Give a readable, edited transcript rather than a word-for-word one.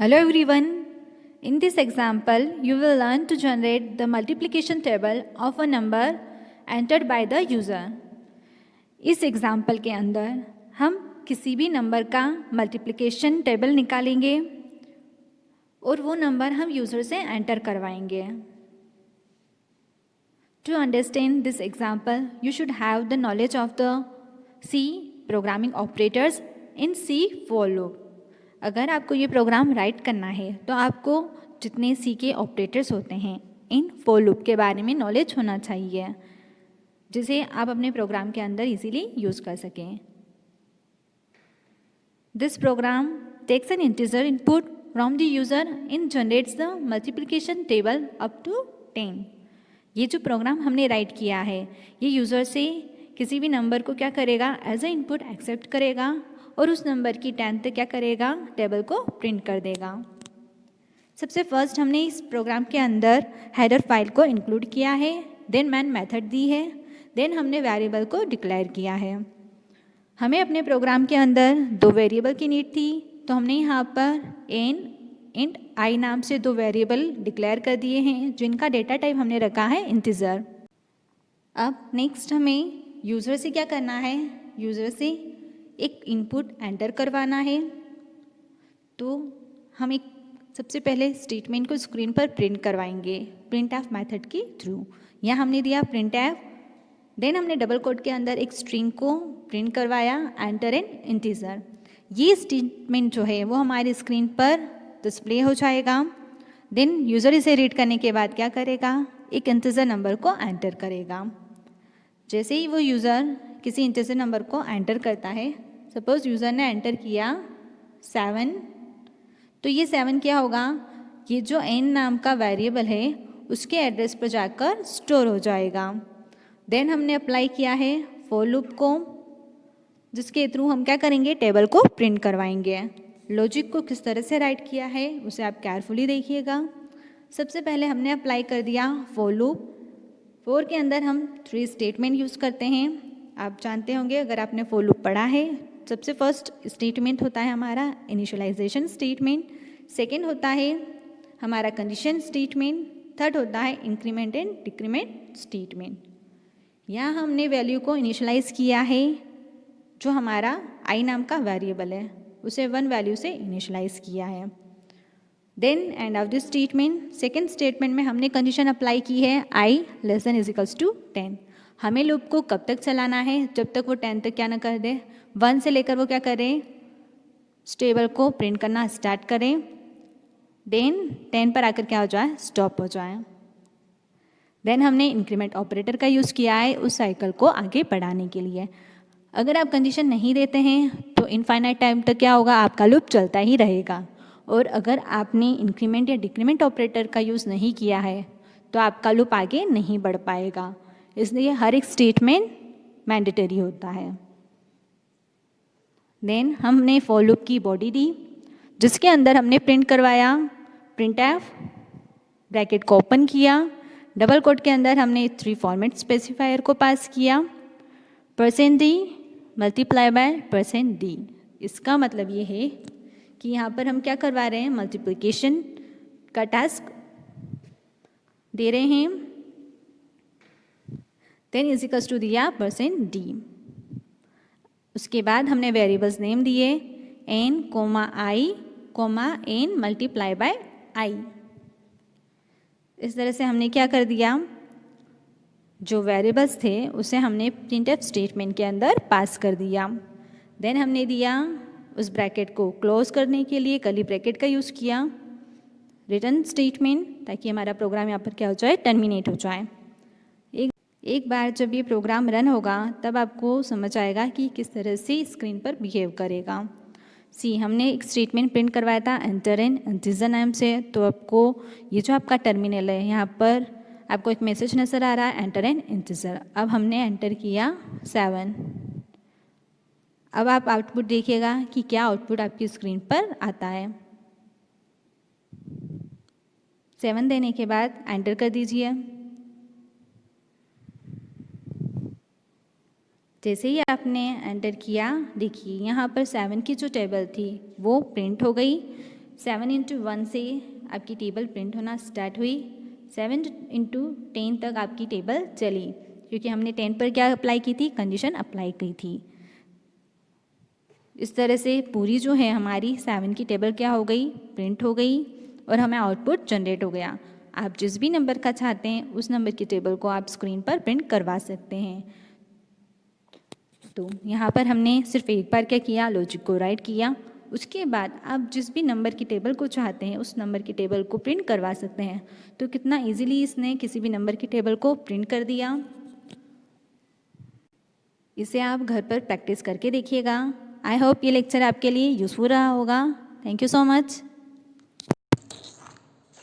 Hello everyone. In this example, you will learn to generate the multiplication table of a number entered by the user. इस example के अंदर हम किसी भी number का multiplication table निकालेंगे और वो नंबर हम यूज़र से एंटर करवाएंगे. To understand this example, you should have the knowledge of the C programming operators in C for loop. अगर आपको ये प्रोग्राम राइट करना है तो आपको जितने सी के ऑपरेटर्स होते हैं इन फॉर लूप के बारे में नॉलेज होना चाहिए जिसे आप अपने प्रोग्राम के अंदर इजीली यूज़ कर सकें. This program takes an integer input from the user in generates the multiplication table up to 10. ये जो प्रोग्राम हमने राइट किया है ये यूज़र से किसी भी नंबर को क्या करेगा एज ए इनपुट एक्सेप्ट करेगा और उस नंबर की 10th क्या करेगा टेबल को प्रिंट कर देगा. सबसे फर्स्ट हमने इस प्रोग्राम के अंदर हेडर फाइल को इंक्लूड किया है, देन मैन मेथड दी है, देन हमने वेरिएबल को डिक्लेयर किया है. हमें अपने प्रोग्राम के अंदर दो वेरिएबल की नीड थी तो हमने यहाँ पर इंट आई नाम से दो वेरिएबल डिक्लेयर कर दिए हैं जिनका डेटा टाइप हमने रखा है इंटीजर. अब नेक्स्ट हमें यूज़र से क्या करना है, यूज़र से एक इनपुट एंटर करवाना है. तो हम एक सबसे पहले स्टेटमेंट को स्क्रीन पर प्रिंट करवाएंगे प्रिंट एफ मेथड के थ्रू. यहाँ हमने दिया प्रिंट एफ, देन हमने डबल कोट के अंदर एक स्ट्रिंग को प्रिंट करवाया एंटर एन इंटीजर. ये स्टेटमेंट जो है वो हमारी स्क्रीन पर डिस्प्ले हो जाएगा. देन यूज़र इसे रीड करने के बाद क्या करेगा, एक इंटीजर नंबर को एंटर करेगा. जैसे ही वो यूज़र किसी इंटीजर नंबर को एंटर करता है, सपोज यूज़र ने एंटर किया 7, तो ये 7 क्या होगा, ये जो n नाम का वेरिएबल है उसके एड्रेस पर जाकर स्टोर हो जाएगा. देन हमने अप्लाई किया है फॉर लूप को जिसके थ्रू हम क्या करेंगे टेबल को प्रिंट करवाएंगे. लॉजिक को किस तरह से राइट किया है उसे आप केयरफुली देखिएगा. सबसे पहले हमने अप्लाई कर दिया फॉर लूप. फॉर के अंदर हम 3 स्टेटमेंट यूज़ करते हैं. आप जानते होंगे अगर आपने फॉर लूप पढ़ा है, सबसे फर्स्ट स्टेटमेंट होता है हमारा इनिशियलाइजेशन स्टेटमेंट, सेकंड होता है हमारा कंडीशन स्टेटमेंट, थर्ड होता है इंक्रीमेंट एंड डिक्रीमेंट स्टेटमेंट. यहाँ हमने वैल्यू को इनिशियलाइज किया है, जो हमारा आई नाम का वेरिएबल है उसे 1 वैल्यू से इनिशियलाइज किया है. Then end of this statement, second statement में हमने कंडीशन अप्लाई की है I less than is equals to 10. हमें लूप को कब तक चलाना है, जब तक वो 10 तक क्या ना कर दे, 1 से लेकर वो क्या करें टेबल को प्रिंट करना स्टार्ट करें, देन 10 पर आकर क्या हो जाए स्टॉप हो जाए. देन हमने इंक्रीमेंट ऑपरेटर का यूज़ किया है उस साइकिल को आगे बढ़ाने के लिए. अगर आप कंडीशन नहीं देते हैं तो इनफाइनाइट टाइम तक क्या होगा आपका लूप चलता ही रहेगा. और अगर आपने इंक्रीमेंट या डिक्रीमेंट ऑपरेटर का यूज़ नहीं किया है तो आपका लूप आगे नहीं बढ़ पाएगा. इसलिए हर एक स्टेटमेंट मैंडेटरी होता है. देन हमने फॉर लूप की बॉडी दी जिसके अंदर हमने प्रिंट करवाया प्रिंट एफ, ब्रैकेट को ओपन किया, डबल कोट के अंदर हमने 3 फॉर्मेट स्पेसिफायर को पास किया, %d मल्टीप्लाई बाय %d. इसका मतलब ये है कि यहाँ पर हम क्या करवा रहे हैं मल्टीप्लिकेशन का टास्क दे रहे हैं. देन इज इक्वल्स टू दिया %d. उसके बाद हमने वेरिएबल्स नेम दिए n, i, n multiply by i. इस तरह से हमने क्या कर दिया, जो वेरिएबल्स थे उसे हमने प्रिंटफ स्टेटमेंट के अंदर पास कर दिया. देन हमने दिया उस ब्रैकेट को क्लोज करने के लिए कर्ली ब्रैकेट का यूज़ किया रिटर्न स्टेटमेंट, ताकि हमारा प्रोग्राम यहाँ पर क्या हो जाए टर्मिनेट हो जाए. एक बार जब ये प्रोग्राम रन होगा तब आपको समझ आएगा कि किस तरह से स्क्रीन पर बिहेव करेगा. हमने एक स्टेटमेंट प्रिंट करवाया था एंटर एन इंटीजर नाम से. तो आपको ये जो आपका टर्मिनल है यहाँ पर आपको एक मैसेज नज़र आ रहा है एंटर एन इंटीजर. अब हमने एंटर किया 7. अब आप आउटपुट देखिएगा कि क्या आउटपुट आपकी स्क्रीन पर आता है. 7 देने के बाद एंटर कर दीजिए. जैसे ही आपने एंटर किया देखिए यहाँ पर 7 की जो टेबल थी वो प्रिंट हो गई. 7 इंटू 1 से आपकी टेबल प्रिंट होना स्टार्ट हुई, 7 इंटू 10 तक आपकी टेबल चली, क्योंकि हमने 10 पर क्या अप्लाई की थी, कंडीशन अप्लाई की थी। इस तरह से पूरी जो है हमारी 7 की टेबल क्या हो गई, प्रिंट हो गई और हमें आउटपुट जनरेट हो गया। आप जिस भी नंबर का चाहते हैं उस नंबर की टेबल को आप स्क्रीन पर प्रिंट करवा सकते हैं। तो यहाँ पर हमने सिर्फ एक बार क्या किया, लॉजिक को राइट किया। उसके बाद आप जिस भी नंबर की टेबल को चाहते हैं उस नंबर की टेबल को प्रिंट करवा सकते हैं। तो कितना इजीली इसने किसी भी नंबर की टेबल को प्रिंट कर दिया। इसे आप घर पर प्रैक्टिस करके देखिएगा। आई होप ये लेक्चर आपके लिए यूज़फुल रहा होगा। Thank you so much.